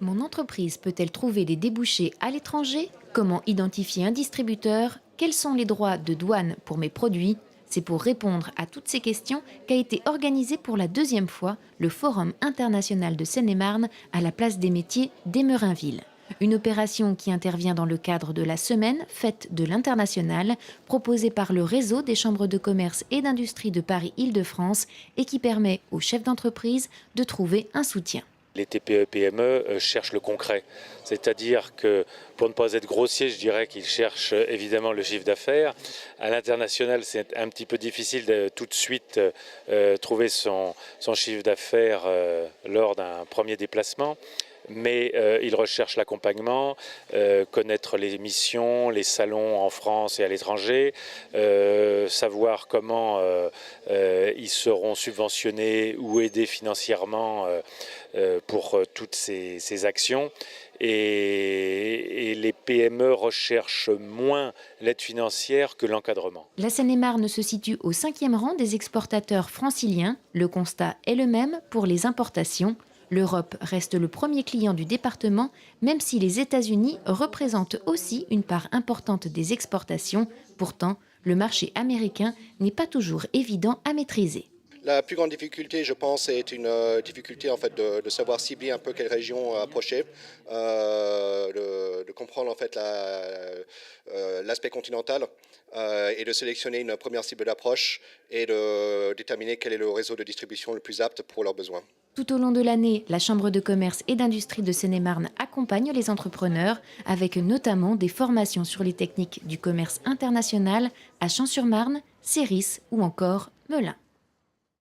Mon entreprise peut-elle trouver des débouchés à l'étranger? Comment identifier un distributeur? Quels sont les droits de douane pour mes produits? C'est pour répondre à toutes ces questions qu'a été organisé pour la deuxième fois le Forum international de Seine-et-Marne à la place des métiers d'Emerinville. Une opération qui intervient dans le cadre de la semaine Fête de l'international, proposée par le réseau des chambres de commerce et d'industrie de Paris-Île-de-France et qui permet aux chefs d'entreprise de trouver un soutien. Les TPE-PME cherchent le concret, c'est-à-dire que, pour ne pas être grossier, je dirais qu'ils cherchent évidemment le chiffre d'affaires. À l'international, c'est un petit peu difficile de tout de suite trouver son chiffre d'affaires lors d'un premier déplacement. Mais ils recherchent l'accompagnement, connaître les missions, les salons en France et à l'étranger, savoir comment ils seront subventionnés ou aidés financièrement pour toutes ces actions. Et les PME recherchent moins l'aide financière que l'encadrement. La Seine-et-Marne se situe au 5e rang des exportateurs franciliens. Le constat est le même pour les importations. L'Europe reste le premier client du département, même si les États-Unis représentent aussi une part importante des exportations. Pourtant, le marché américain n'est pas toujours évident à maîtriser. La plus grande difficulté, je pense, est une difficulté en fait de savoir cibler un peu quelle région approcher, de comprendre en fait l'aspect continental et de sélectionner une première cible d'approche et de déterminer quel est le réseau de distribution le plus apte pour leurs besoins. Tout au long de l'année, la Chambre de commerce et d'industrie de Seine-et-Marne accompagne les entrepreneurs avec notamment des formations sur les techniques du commerce international à Champs-sur-Marne, Céris ou encore Melun.